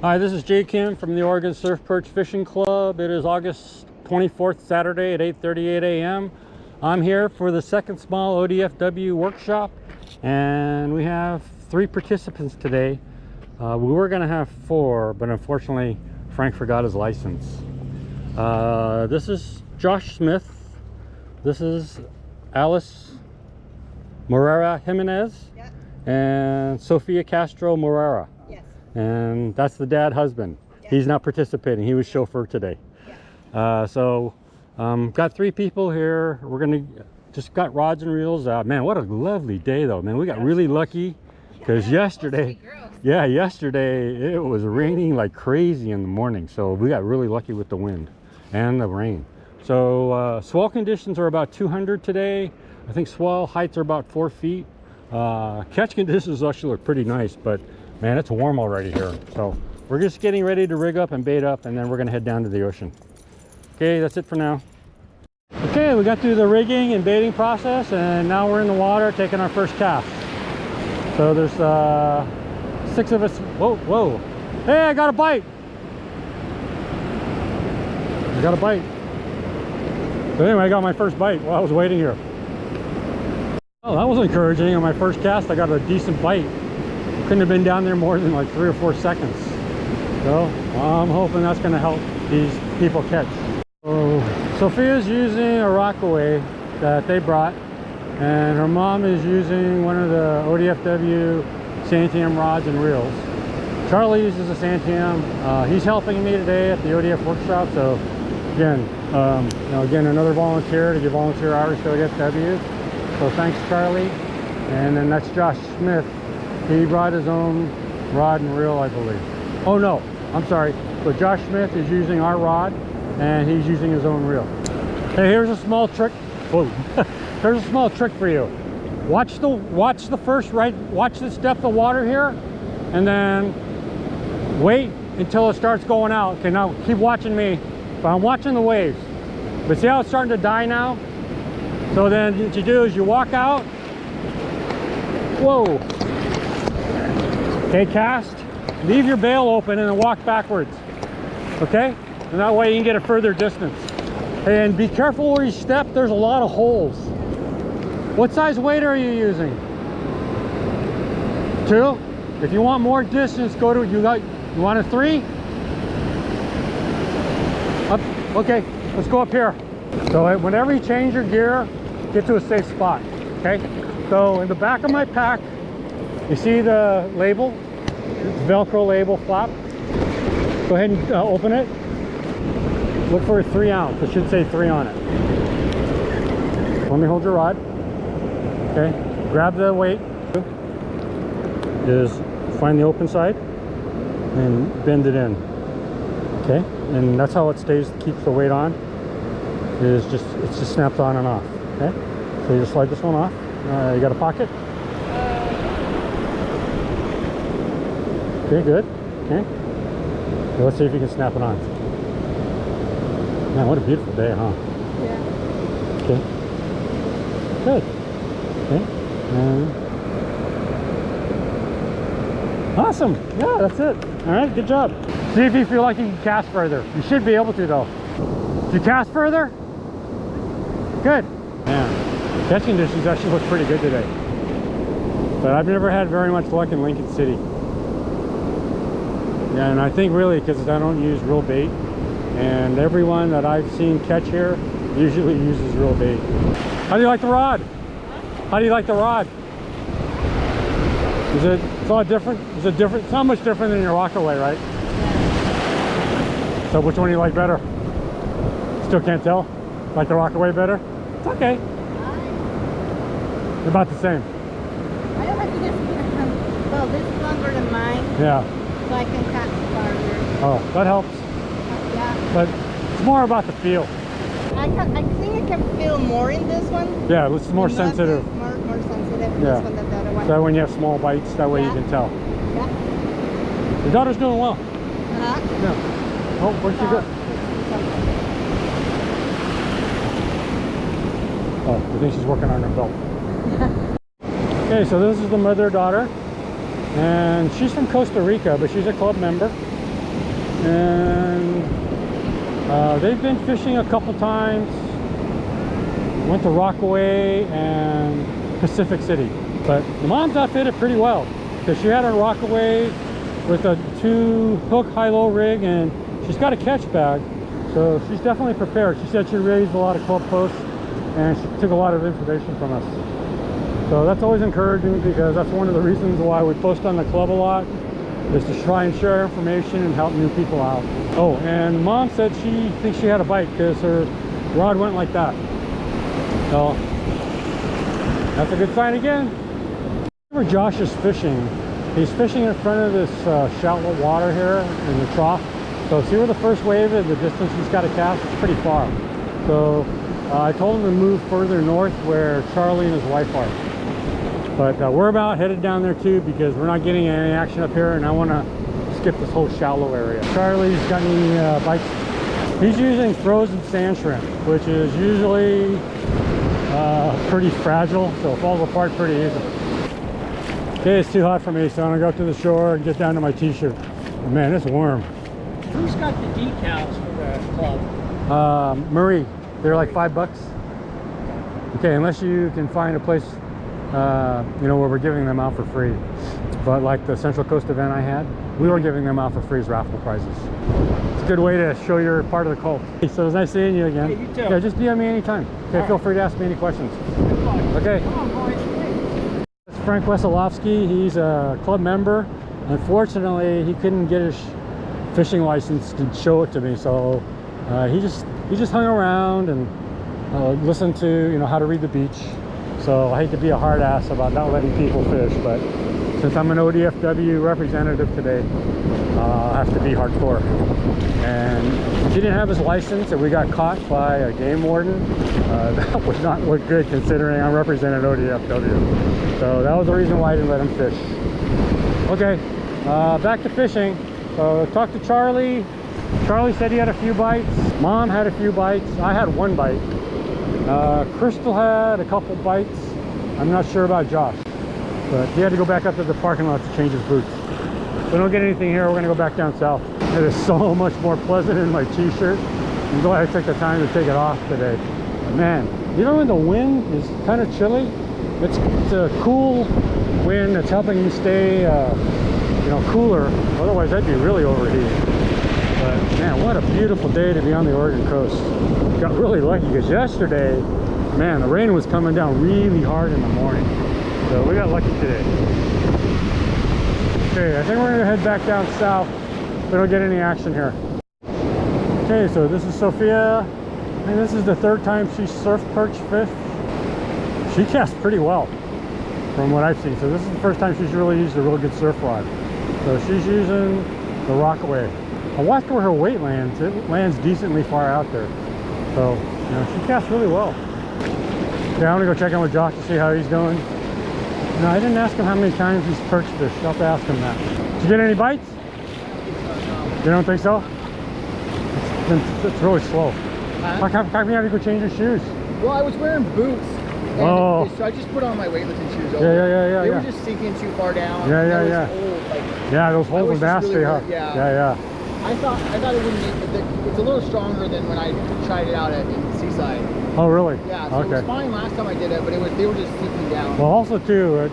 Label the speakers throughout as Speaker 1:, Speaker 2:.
Speaker 1: Hi, this is Jay Kim from the Oregon Surf Perch Fishing Club. It is August 24th, Saturday at 8:38 a.m. I'm here for the second small ODFW workshop, and we have 3 participants today. We were going to have 4, but unfortunately Frank forgot his license. This is Josh Smith. This is Alice Morera Jimenez. Yep. And Sofia Castro Morera. Yes. And that's the dad husband. Yep. He's not participating. He was chauffeur today. Yep. Got 3 people here. We're gonna just got rods and reels out. Man, what a lovely day though, man. We got really lucky because yesterday it was raining like crazy in the morning, so we got really lucky with the wind and the rain. So swell conditions are about 200 today. I think swell heights are about 4 feet. Catch conditions actually look pretty nice, but man, it's warm already here. So we're just getting ready to rig up and bait up, and then we're gonna head down to the ocean. Okay, that's it for now. Okay, we got through the rigging and baiting process, and now we're in the water taking our first cast. So there's 6 of us. Whoa. Hey, I got a bite. So anyway, I got my first bite while I was waiting here. Oh, that was encouraging. On my first cast, I got a decent bite. Couldn't have been down there more than like 3 or 4 seconds. So I'm hoping that's going to help these people catch. So Sophia's using a Rockaway that they brought, and her mom is using one of the ODFW Santiam rods and reels. Charlie uses a Santiam. He's helping me today at the ODF workshop. So again, again, another volunteer to give volunteer hours to ODFW. So thanks, Charlie. And then that's Josh Smith. He brought his own rod and reel, I believe. Oh no, I'm sorry. So Josh Smith is using our rod, and he's using his own reel. Hey, here's a small trick. Whoa. Here's a small trick for you. Watch this depth of water here, and then wait until it starts going out. Okay, now keep watching me. But I'm watching the waves. But see how it's starting to die now? So then what you do is you walk out. Whoa. Okay, cast. Leave your bail open and then walk backwards. Okay? And that way you can get a further distance. And be careful where you step. There's a lot of holes. What size weight are you using? 2? If you want more distance, go to, you want a 3? Up. Okay, let's go up here. So whenever you change your gear, get to a safe spot. Okay? So in the back of my pack, you see the label? It's Velcro label flap. Go ahead and open it. Look for a 3 ounce. It should say 3 on it. Let me hold your rod. Okay. Grab the weight. Is find the open side and bend it in. Okay. And that's how it stays. Keeps the weight on. It's just snaps on and off. Okay. So you just slide this one off. You got a pocket? Okay, good. Okay. So let's see if you can snap it on. Man, what a beautiful day, huh? Yeah. Okay. Good. Okay. Awesome. Yeah, that's it. All right, good job. See if you feel like you can cast further. You should be able to, though. Did you cast further? Good. Man, catch conditions actually look pretty good today. But I've never had very much luck in Lincoln City. Yeah, and I think really because I don't use real bait, and everyone that I've seen catch here usually uses real bait. How do you like the rod? How do you like the rod? It's a lot different? It's not much different than your Rockaway, right? Yeah. So which one do you like better? Still can't tell? Like the Rockaway better? It's okay. They're about the same.
Speaker 2: I don't have to get well, this is longer than mine.
Speaker 1: Yeah.
Speaker 2: So I can cast farther.
Speaker 1: Oh, that helps.
Speaker 2: Yeah.
Speaker 1: But it's more about the feel.
Speaker 2: I think I can feel more in this one.
Speaker 1: Yeah, it's more sensitive.
Speaker 2: More sensitive in this one than the other one.
Speaker 1: So when you have small bites, that way you can tell.
Speaker 2: Yeah.
Speaker 1: Your daughter's doing well.
Speaker 2: Yeah.
Speaker 1: Oh, where'd she go? Oh, I think she's working on her belt. Okay, so this is the mother-daughter, and she's from Costa Rica, but she's a club member. and they've been fishing a couple times. Went to Rockaway and Pacific City, but the mom's outfitted pretty well because she had a Rockaway with a 2-hook high-low rig, and she's got a catch bag, so she's definitely prepared. She said she raised a lot of club posts and she took a lot of information from us, so that's always encouraging because that's one of the reasons why we post on the club a lot, is to try and share information and help new people out. Oh, and mom said she thinks she had a bite because her rod went like that, so that's a good sign again. Where Josh is fishing, he's fishing in front of this shallow water here in the trough. So see where the first wave is, the distance he's got to cast, it's pretty far. So I told him to move further north where Charlie and his wife are. But we're about headed down there too because we're not getting any action up here, and I want to skip this whole shallow area. Charlie's got any bites? He's using frozen sand shrimp, which is usually pretty fragile, so it falls apart pretty easy. Okay, it's too hot for me, so I'm gonna go up to the shore and get down to my t-shirt. Oh, man, it's warm.
Speaker 3: Who's got the decals for the club?
Speaker 1: Murray, they're like $5. Okay, unless you can find a place, you know, where we're giving them out for free. But like the Central Coast event I had, we were giving them out for free as raffle prizes. It's a good way to show you're part of the cult. So it was nice seeing you again.
Speaker 3: Hey, you too.
Speaker 1: Yeah, just DM me anytime. Okay, feel free to ask me any questions. Okay.
Speaker 3: Come on, boys.
Speaker 1: Frank Wesolowski, he's a club member. Unfortunately, he couldn't get his fishing license to show it to me, so he just hung around and listened to, you know, how to read the beach. So I hate to be a hard ass about not letting people fish, but since I'm an ODFW representative today, I have to be hardcore. And he didn't have his license and we got caught by a game warden. That would not look good considering I'm representing ODFW. So that was the reason why I didn't let him fish. Okay, back to fishing. So talked to Charlie. Charlie said he had a few bites. Mom had a few bites. I had one bite. Crystal had a couple bites. I'm not sure about Josh, but he had to go back up to the parking lot to change his boots. If we don't get anything here, we're gonna go back down south. It is so much more pleasant in my t-shirt. I'm glad I took the time to take it off today. But man, even when the wind is kind of chilly, it's a cool wind that's helping me stay you know, cooler. Otherwise I'd be really overheating. But man, what a beautiful day to be on the Oregon coast. Got really lucky because yesterday, man, the rain was coming down really hard in the morning. So we got lucky today. Okay, I think we're gonna head back down south. We don't get any action here. Okay, so this is Sophia. And this is the third time she surfed perch fish. She casts pretty well from what I've seen. So this is the first time she's really used a real good surf rod. So she's using the Rockaway. I watched where her weight lands. It lands decently far out there. So, you know, she casts really well. Yeah, I'm gonna go check in with Josh to see how he's doing. No, I didn't ask him how many times he's perch fished. I'll have to ask him that. Did you get any bites? You don't think so? It's really slow. How come you have to go change your shoes?
Speaker 3: Well, I was wearing boots.
Speaker 1: Oh.
Speaker 3: So I just put on my weightlifting shoes over.
Speaker 1: Yeah.
Speaker 3: They were just sinking too far down.
Speaker 1: Yeah.
Speaker 3: Old, like,
Speaker 1: Yeah, those holes are nasty,
Speaker 3: really
Speaker 1: huh?
Speaker 3: Yeah. I thought it wouldn't be, it's a little stronger than when I tried it out in Seaside.
Speaker 1: Oh, really?
Speaker 3: Yeah, so it was fine last time I did it, but they were just sinking down.
Speaker 1: Well, also too, it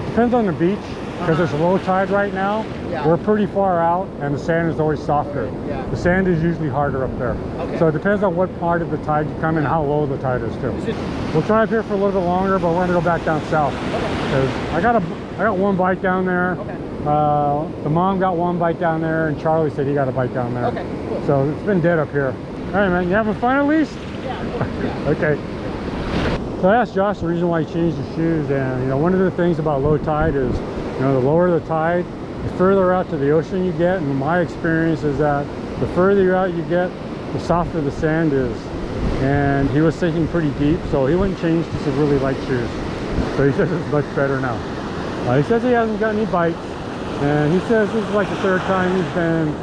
Speaker 1: depends on the beach, because there's low tide right now.
Speaker 3: Yeah.
Speaker 1: We're pretty far out, and the sand is always softer.
Speaker 3: Yeah.
Speaker 1: The sand is usually harder up there.
Speaker 3: Okay.
Speaker 1: So it depends on what part of the tide you come in, how low the tide is too. We'll try up here for a little bit longer, but we're gonna go back down south. Because I got one bite down there.
Speaker 3: Okay.
Speaker 1: The mom got one bite down there, and Charlie said he got a bite down there.
Speaker 3: Okay, cool.
Speaker 1: So it's been dead up here. All right, man, you having fun at least?
Speaker 3: Yeah.
Speaker 1: Okay. So I asked Josh the reason why he changed his shoes, and you know, one of the things about low tide is, you know, the lower the tide, the further out to the ocean you get, and my experience is that the further out you get, the softer the sand is. And he was sinking pretty deep, so he went and changed to some really light shoes. So he says it's much better now. He says he hasn't got any bites, and he says this is like the third time he's been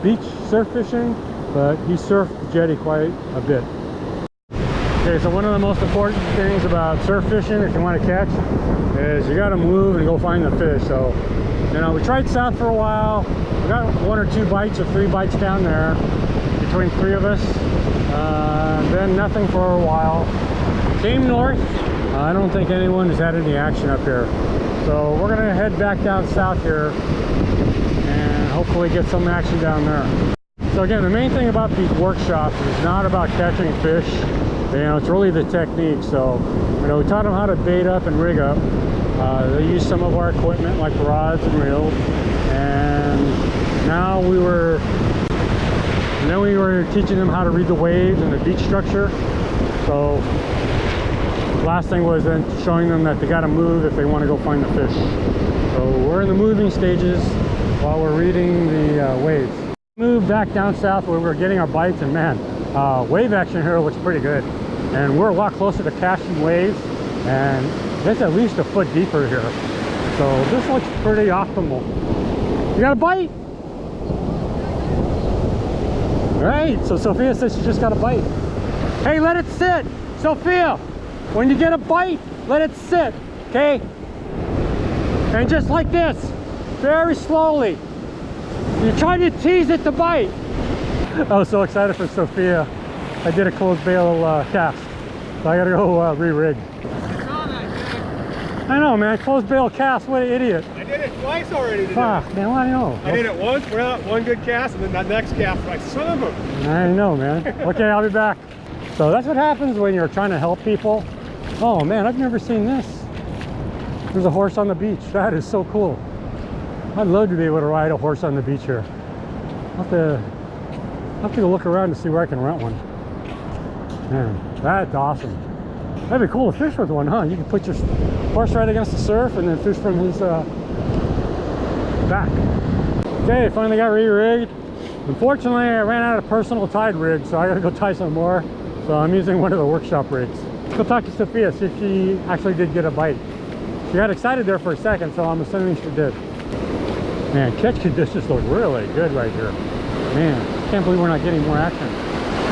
Speaker 1: beach surf fishing, but he surfed the jetty quite a bit. Okay, so one of the most important things about surf fishing, if you want to catch, is you got to move and go find the fish. So You know, we tried south for a while. We got 1 or 2 bites or 3 bites down there between 3 of us. Then nothing for a while. Came north. I don't think anyone has had any action up here. So we're gonna head back down south here and hopefully get some action down there. So again, the main thing about these workshops is not about catching fish. You know, it's really the technique. So, you know, we taught them how to bait up and rig up. They use some of our equipment like rods and reels. And now we were teaching them how to read the waves and the beach structure. So last thing was then showing them that they got to move if they want to go find the fish. So we're in the moving stages while we're reading the waves. Moved back down south where we're getting our bites, and man, wave action here looks pretty good. And we're a lot closer to catching waves, and it's at least a foot deeper here. So this looks pretty optimal. You got a bite? All right, so Sophia says she just got a bite. Hey, let it sit. Sophia, when you get a bite, let it sit, okay? And just like this, very slowly. You're trying to tease it to bite. I was so excited for Sophia. I did a closed bail cast. So I gotta go re-rig. I know, man. Closed bail cast. What an idiot.
Speaker 4: I did it twice already today.
Speaker 1: Fuck, man. What do you know?
Speaker 4: I did it once, went out, one good cast, and then that next cast, like, son of a...
Speaker 1: I know, man. Okay, I'll be back. So that's what happens when you're trying to help people. Oh, man, I've never seen this. There's a horse on the beach. That is so cool. I'd love to be able to ride a horse on the beach here. I'll have to go look around to see where I can rent one. Man, that's awesome. That'd be cool to fish with one, huh? You can put your horse right against the surf and then fish from his back. Okay, finally got re-rigged. Unfortunately, I ran out of personal tide rigs, so I gotta go tie some more. So I'm using one of the workshop rigs. Go talk to Sophia, see if she actually did get a bite. She got excited there for a second, so I'm assuming she did. Man, catch conditions look really good right here. Man, can't believe we're not getting more action.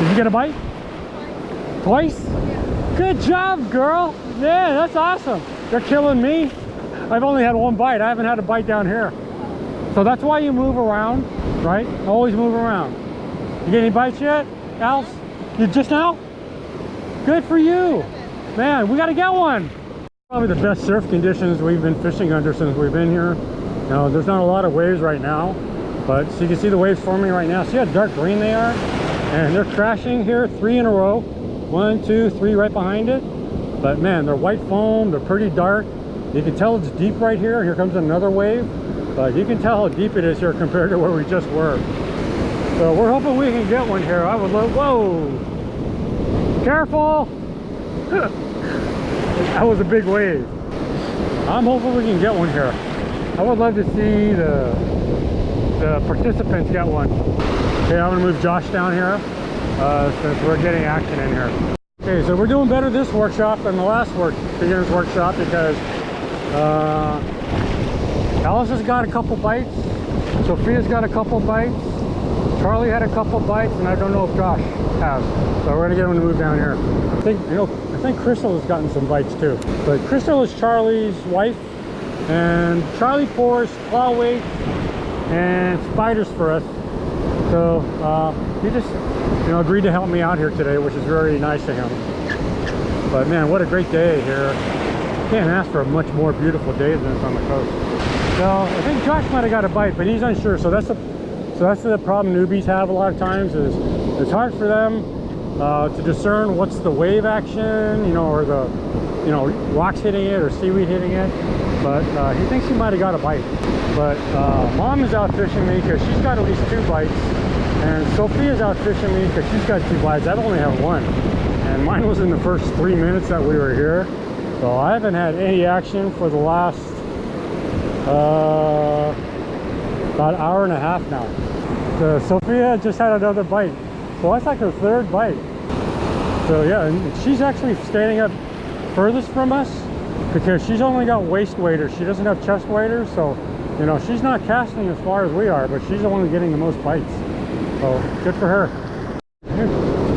Speaker 1: Did you get a bite? Twice? Yeah. Good job, girl. Yeah, that's awesome. They're killing me. I've only had 1 bite. I haven't had a bite down here. So that's why you move around, right? Always move around. You get any bites yet, Alice? You just now? Good for you. Man, we got to get one. Probably the best surf conditions we've been fishing under since we've been here. You know, there's not a lot of waves right now, but so you can see the waves forming right now. See how dark green they are? And they're crashing here 3 in a row. 1, 2, 3 right behind it. But man, they're white foam, they're pretty dark. You can tell it's deep right here. Here comes another wave. But you can tell how deep it is here compared to where we just were. So we're hoping we can get one here. I would love, whoa! Careful! That was a big wave. I'm hoping we can get one here. I would love to see the participants get one. Okay, I'm gonna move Josh down here since we're getting action in here. Okay, so we're doing better this workshop than the last beginner's workshop because Alice has got a couple bites, Sophia's got a couple bites, Charlie had a couple bites, and I don't know if Josh has. So we're gonna get him to move down here. I think Crystal has gotten some bites too. But Crystal is Charlie's wife, and Charlie pours claw weight and spiders for us. So he just agreed to help me out here today, which is very nice of him. But man, what a great day here. Can't ask for a much more beautiful day than this on the coast. So I think Josh might have got a bite, but he's unsure. So that's the problem newbies have a lot of times, is it's hard for them to discern what's the wave action, or the rocks hitting it or seaweed hitting it. But he thinks he might have got a bite. But Mom is out fishing me because she's got at least 2 bites, and Sophia's out fishing me because she's got 2 bites. I've only had 1, and mine was in the first 3 minutes that we were here. So I haven't had any action for the last about hour and a half now. So Sophia just had another bite, so that's like her 3rd bite. So yeah, and she's actually standing up furthest from us because she's only got waist waders. She doesn't have chest waders, so she's not casting as far as we are, but she's the one getting the most bites. So good for her.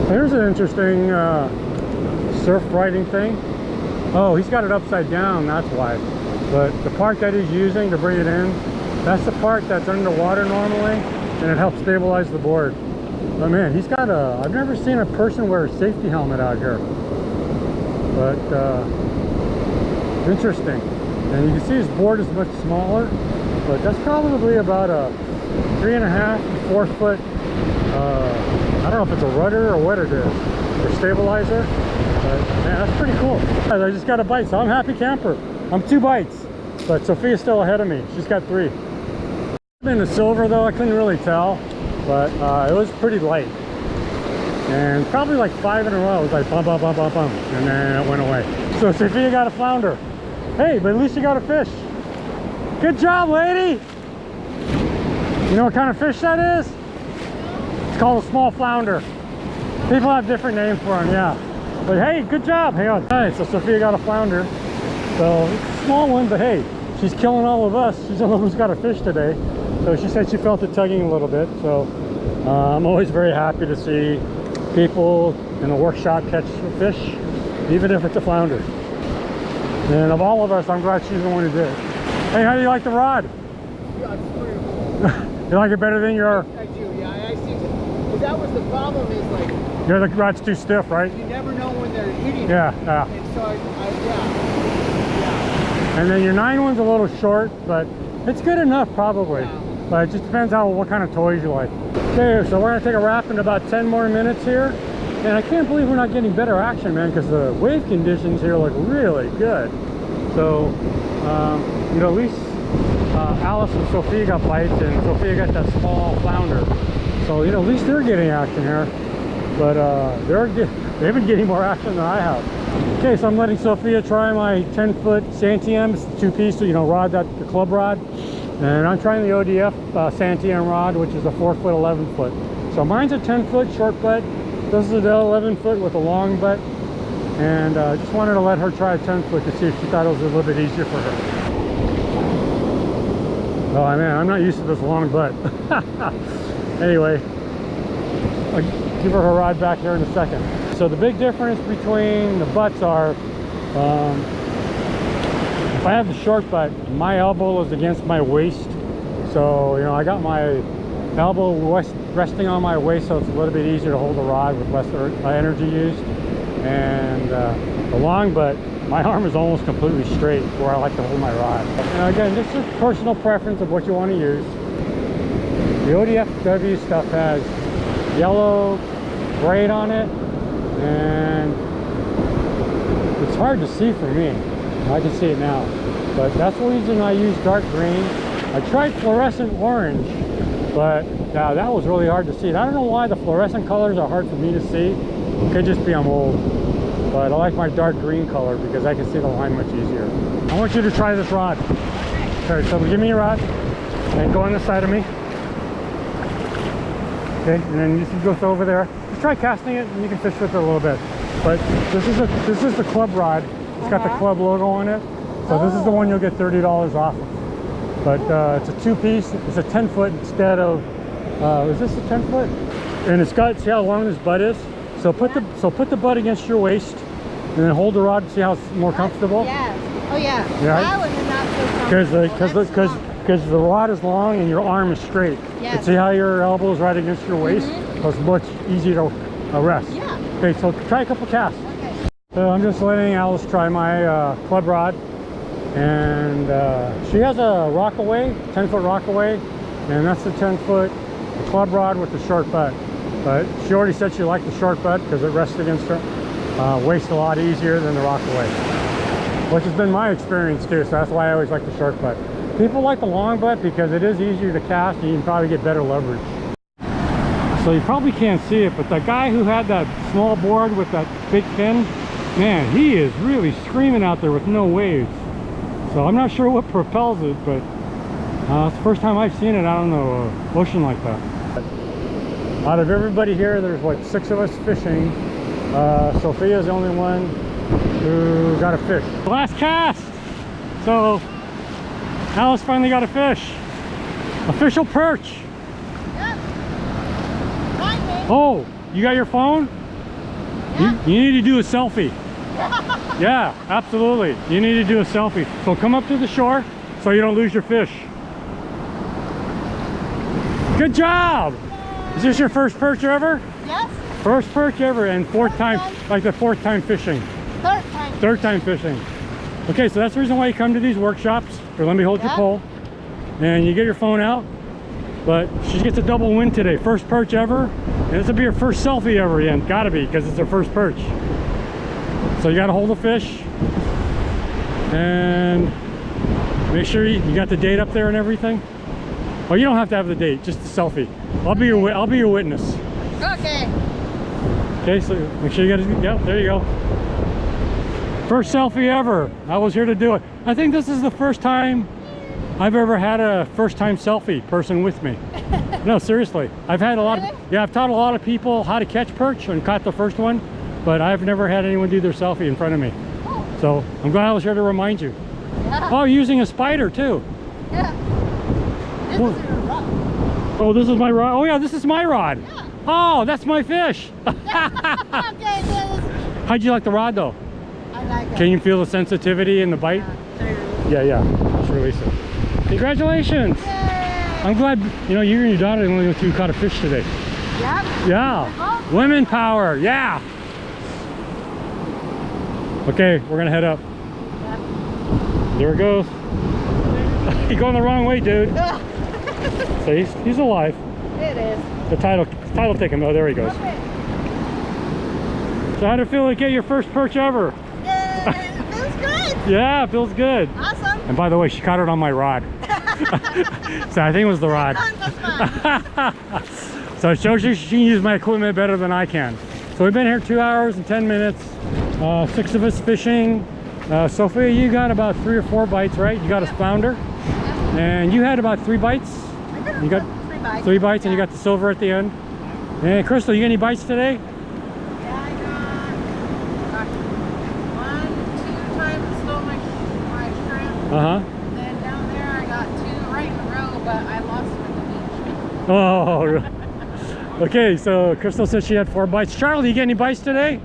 Speaker 1: Here's an interesting surf riding thing. Oh, he's got it upside down, that's why. But the part that he's using to bring it in That's the part that's underwater normally, and it helps stabilize the board. But man, he's got a, I've never seen a person wear a safety helmet out here. But interesting. And you can see his board is much smaller, but that's probably about a 3.5 to 4 foot, I don't know if it's a rudder or what it is, or stabilizer. But man, that's pretty cool. I just got a bite, so I'm happy camper. I'm 2 bites, but Sophia's still ahead of me. She's got 3. In the silver though, I couldn't really tell, but it was pretty light. And probably like 5 in a row. It was like bum, bum, bum, bum, bum, and then it went away. So Sophia got a flounder. Hey, but at least you got a fish. Good job, lady. You know what kind of fish that is? It's called a small flounder. People have different names for them, yeah. But hey, good job. Hang on. All right, so Sophia got a flounder. So it's a small one, but hey, she's killing all of us. She's the one who's got a fish today. So she said she felt it tugging a little bit. So I'm always very happy to see people in the workshop catch a fish, even if it's a flounder. And of all of us, I'm glad she's the one who did it. Hey, how do you like the rod?
Speaker 3: Yeah, it's pretty cool.
Speaker 1: You like it better than your...
Speaker 3: I do, yeah. I see. Because that was the problem is like...
Speaker 1: The rod's too stiff, right?
Speaker 3: You never know when they're hitting.
Speaker 1: Yeah, yeah.
Speaker 3: And so yeah.
Speaker 1: And then your 9 one's a little short, but it's good enough probably.
Speaker 3: Yeah.
Speaker 1: But it just depends on what kind of toys you like. Okay, so we're gonna take a wrap in about 10 more minutes here. And I can't believe we're not getting better action, man, because the wave conditions here look really good. So, you know, at least Alice and Sophia got bites, and Sophia got that small flounder. So, you know, at least they're getting action here. But they've been getting more action than I have. Okay, so I'm letting Sophia try my 10-foot Santiam. It's the 2-piece, you know, rod, that the club rod. And I'm trying the ODF Santiam rod, which is a 4-foot, 11-foot. So mine's a 10-foot short butt. This is an 11-foot with a long butt. And I just wanted to let her try a 10-foot to see if she thought it was a little bit easier for her. Oh man, I'm not used to this long butt. Anyway, I'll give her rod back here in a second. So the big difference between the butts are, if I have the short butt, my elbow is against my waist. So, you know, I got my elbow resting on my waist, so it's a little bit easier to hold the rod with less energy used. And the long butt, my arm is almost completely straight where I like to hold my rod. And again, this is personal preference of what you want to use. The ODFW stuff has yellow braid on it, and it's hard to see for me. I can see it now, but that's the reason I use dark green. I tried fluorescent orange, but that was really hard to see. I don't know why the fluorescent colors are hard for me to see. It could just be I'm old, but I like my dark green color because I can see the line much easier. I want you to try this rod. Okay, so give me your rod and go on the side of me. Okay, and then you can go over there. Just try casting it, and you can fish with it a little bit. But this is the club rod. It's got the club logo on it. So this is the one you'll get $30 off of. But it's a 2-piece. It's a 10-foot instead of. Is this a 10-foot? And it's got. See how long this butt is? So put the butt against your waist, and then hold the rod and see how it's more comfortable.
Speaker 2: Yes. Oh yeah.
Speaker 1: Yeah.
Speaker 2: That one is not so comfortable.
Speaker 1: Because the rod is long and your arm is straight.
Speaker 2: Yes.
Speaker 1: And see how your elbow is right against your waist? So it's much easier to rest.
Speaker 2: Yeah.
Speaker 1: Okay, so try a couple casts.
Speaker 2: Okay.
Speaker 1: So I'm just letting Alice try my club rod. And she has a Rockaway, 10-foot Rockaway. And that's the 10-foot club rod with the short butt. But she already said she liked the short butt because it rests against her waist a lot easier than the Rockaway. Which has been my experience too, so that's why I always like the short butt. People like the long butt because it is easier to cast and you can probably get better leverage. So you probably can't see it, but the guy who had that small board with that big fin, man, he is really screaming out there with no waves. So I'm not sure what propels it, but it's the first time I've seen it out on the ocean like that. Out of everybody here, there's what, 6 of us fishing. Sophia's the only one who got a fish. Last cast! So Alice finally got a fish. Official perch.
Speaker 2: Yep. Right,
Speaker 1: Oh, you got your phone?
Speaker 2: Yeah.
Speaker 1: You need to do a selfie. Yeah, absolutely. You need to do a selfie. So come up to the shore so you don't lose your fish. Good job. Is this your first perch ever?
Speaker 2: Yes.
Speaker 1: First perch ever and fourth time, like the fourth time fishing.
Speaker 2: Third time.
Speaker 1: Third time fishing. Okay, so that's the reason why you come to these workshops. Or let me hold your pole. And you get your phone out. But she gets a double win today. First perch ever. And this will be her first selfie ever again. Gotta be, because it's her first perch. So you gotta hold the fish. And make sure you got the date up there and everything. Oh, you don't have to have the date, just the selfie. I'll be your witness.
Speaker 2: Okay.
Speaker 1: Okay, so make sure you got it. Yep, there you go. First selfie ever. I was here to do it. I think this is the first time I've ever had a first time selfie person with me. No, seriously. I've had a lot of, yeah, I've taught a lot of people how to catch perch and caught the first one, but I've never had anyone do their selfie in front of me. So I'm glad I was here to remind you.
Speaker 2: Yeah.
Speaker 1: Oh, using a spider too.
Speaker 2: Yeah. This is your rod.
Speaker 1: Oh, this is my rod. Oh yeah, this is my rod.
Speaker 2: Yeah.
Speaker 1: Oh, that's my fish.
Speaker 2: Okay, this.
Speaker 1: How'd you like the rod though?
Speaker 2: I like it.
Speaker 1: Can you feel the sensitivity in the bite? Yeah. Just release it. Congratulations.
Speaker 2: Yay.
Speaker 1: I'm glad, you know, you and your daughter are the only two who caught a fish today.
Speaker 2: Yep.
Speaker 1: Yeah. Women power. Yeah. Okay, we're gonna head up.
Speaker 2: Yep.
Speaker 1: There it goes. You're going the wrong way, dude. So he's alive.
Speaker 2: It is.
Speaker 1: The title take him. Oh, there he goes.
Speaker 2: Okay.
Speaker 1: So how'd it feel to get your first perch ever?
Speaker 2: Yay. It feels good.
Speaker 1: Yeah, it feels good.
Speaker 2: Awesome.
Speaker 1: And by the way, she caught it on my rod. So I think it was the rod. So it shows you she can use my equipment better than I can. So we've been here 2 hours and 10 minutes. 6 of us fishing. Sophia, you got about 3 or 4 bites, right? You got a flounder. And you had about 3 bites. You got
Speaker 2: 3 bites.
Speaker 1: 3 bites, and you got the silver at the end. And Crystal, you got any bites today?
Speaker 5: Yeah, I got 1, 2 times stole my shrimp.
Speaker 1: Uh-huh.
Speaker 5: Then down there I got 2 right in a row, but I lost them at the beach.
Speaker 1: Oh, okay, so Crystal said she had 4 bites. Charlie, you get any bites today?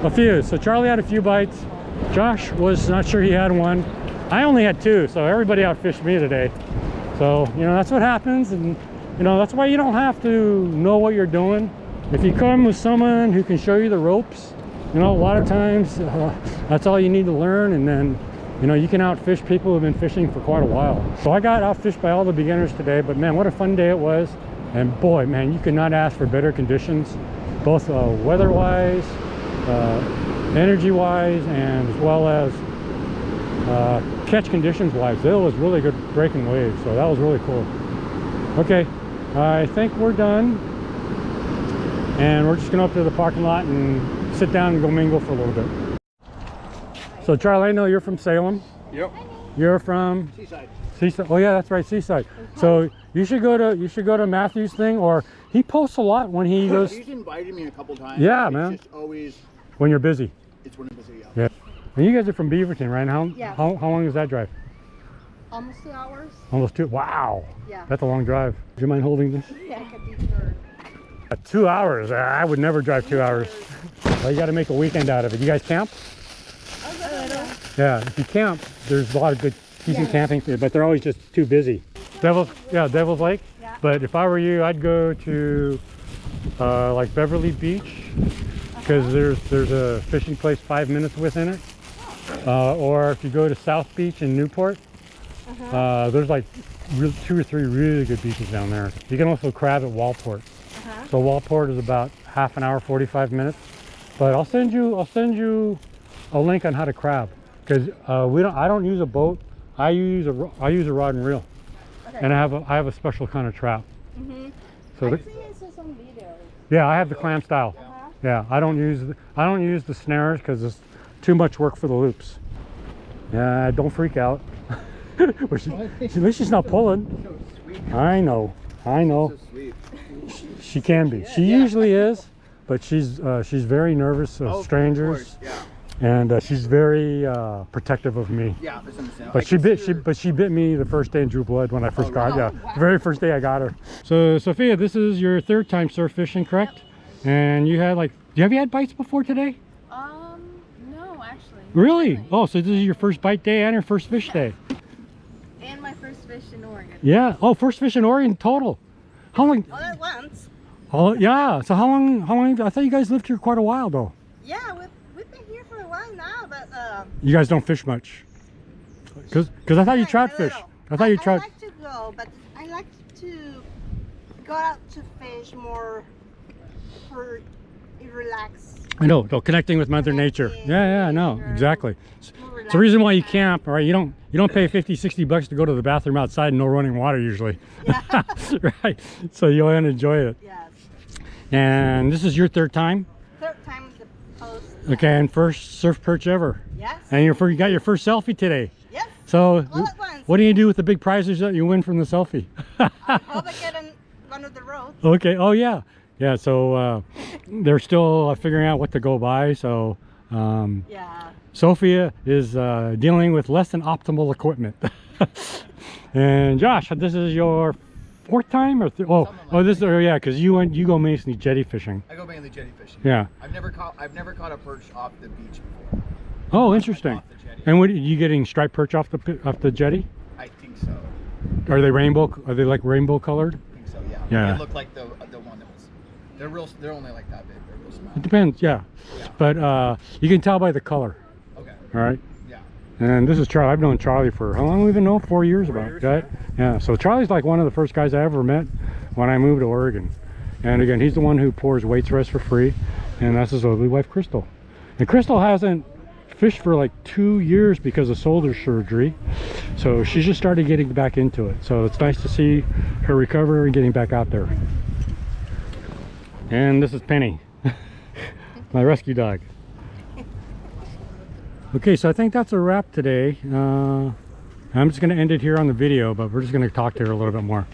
Speaker 1: A few. So Charlie had a few bites. Josh was not sure he had one. I only had 2, so everybody outfished me today. So, you know, that's what happens, and you know, that's why you don't have to know what you're doing. If you come with someone who can show you the ropes, you know, a lot of times that's all you need to learn, and then, you know, you can outfish people who've been fishing for quite a while. So I got outfished by all the beginners today, but man, what a fun day it was. And boy, man, you could not ask for better conditions, both weather-wise, energy-wise, and as well as catch conditions-wise. It was really good breaking waves, so that was really cool. Okay, I think we're done, and we're just going up to the parking lot and sit down and go mingle for a little bit. So Charlie, I know you're from Salem.
Speaker 4: Yep.
Speaker 1: You're from
Speaker 3: Seaside.
Speaker 1: Seaside. Oh yeah, that's right, Seaside. So you should go to Matthew's thing, or he posts a lot when he goes.
Speaker 3: He's invited me a couple times.
Speaker 1: Yeah,
Speaker 3: it's
Speaker 1: man.
Speaker 3: Just always.
Speaker 1: When you're busy.
Speaker 3: It's when I'm busy. Yeah.
Speaker 1: Yeah. And you guys are from Beaverton, right?
Speaker 2: Yeah.
Speaker 1: How long is that drive?
Speaker 2: Almost 2 hours.
Speaker 1: Almost 2. Wow.
Speaker 2: Yeah.
Speaker 1: That's a long drive. Do you mind holding this?
Speaker 2: Yeah.
Speaker 1: 2 hours. I would never drive 2 hours. Well, you got to make a weekend out of it. You guys camp? Yeah. If you camp, there's a lot of good, decent camping, but they're always just too busy. Devil's Lake.
Speaker 2: Yeah.
Speaker 1: But if I were you, I'd go to like Beverly Beach, because there's a fishing place 5 minutes within it. Or if you go to South Beach in Newport, there's like 2 or 3 really good beaches down there. You can also crab at Walport. So Walport is about half an hour, 45 minutes. But I'll send you a link on how to crab, because I don't use a boat. I use a rod and reel, and I have a special kind of trap. So
Speaker 2: I've seen some videos.
Speaker 1: yeah, I have the clam style. Yeah, I don't use the snares because it's too much work for the loops. Yeah, don't freak out. At least she's not pulling. I know.
Speaker 3: So sweet.
Speaker 1: She can be. She usually is, but she's very nervous of strangers.
Speaker 3: Of course, yeah.
Speaker 1: And she's very protective of me.
Speaker 3: Yeah, that's understandable.
Speaker 1: But she bit me the first day and drew blood when I first got her. Yeah, the very first day I got her. So Sophia, this is your 3rd time surf fishing, correct? And you had have you had bites before today?
Speaker 5: No, actually.
Speaker 1: Really? Oh, so this is your first bite day and your first fish day.
Speaker 5: And my first fish in Oregon.
Speaker 1: Yeah. Oh, first fish in Oregon total. How long?
Speaker 2: All at once.
Speaker 1: Oh, yeah. So how long? I thought you guys lived here quite a while, though.
Speaker 2: Yeah, we've been here for a while now, but
Speaker 1: You guys don't fish much. Cause I thought you
Speaker 2: yeah,
Speaker 1: trout
Speaker 2: a
Speaker 1: fish.
Speaker 2: little.
Speaker 1: I thought you
Speaker 2: I
Speaker 1: trout.
Speaker 2: like to go, but I like to go out to fish more for relax.
Speaker 1: I know, connecting with Mother Nature.
Speaker 2: Connecting,
Speaker 1: Yeah, I know,
Speaker 2: nature,
Speaker 1: exactly.
Speaker 2: more
Speaker 1: It's the reason why you
Speaker 2: relaxing.
Speaker 1: camp, all right? You don't pay 50, 60 bucks to go to the bathroom outside and no running water usually.
Speaker 2: Yeah.
Speaker 1: Right. So you'll enjoy it.
Speaker 2: Yes.
Speaker 1: And this is your third time?
Speaker 2: Third time with the post.
Speaker 1: Okay, and first surf perch ever.
Speaker 2: Yes.
Speaker 1: And you got your first selfie today.
Speaker 2: Yes.
Speaker 1: So
Speaker 2: All at once.
Speaker 1: what do you do with the big prizes that you win from the selfie?
Speaker 2: I hope I get on one of the roads.
Speaker 1: Okay, oh yeah. Yeah, so they're still figuring out what to go by. So
Speaker 2: Yeah.
Speaker 1: Sophia is dealing with less than optimal equipment. And Josh, this is your fourth time or this is yeah, because you go mainly jetty fishing.
Speaker 3: I go mainly jetty fishing.
Speaker 1: Yeah.
Speaker 3: I've never caught a perch off the beach before.
Speaker 1: Oh, interesting.
Speaker 3: Off the jetty.
Speaker 1: And what are you getting, striped perch off the jetty?
Speaker 3: I think so.
Speaker 1: Are they rainbow? Are they like rainbow colored?
Speaker 3: I think so. Yeah.
Speaker 1: Yeah.
Speaker 3: They look like the one that was. They're only like that big. They're real small.
Speaker 1: It depends, yeah.
Speaker 3: Yeah.
Speaker 1: But you can tell by the color.
Speaker 3: Okay.
Speaker 1: All right.
Speaker 3: Yeah.
Speaker 1: And this is Charlie. I've known Charlie for how long? Do we even know? 4 years
Speaker 4: 4
Speaker 1: about.
Speaker 4: years,
Speaker 1: Right? Yeah. So Charlie's like one of the first guys I ever met when I moved to Oregon. And again, he's the one who pours weights for us for free. And that's his lovely wife, Crystal. And Crystal hasn't fished for like 2 years because of shoulder surgery. So she's just started getting back into it. So it's nice to see her recover and getting back out there. And this is Penny, my rescue dog. Okay, so I think that's a wrap today. I'm just going to end it here on the video, but we're just going to talk to her a little bit more.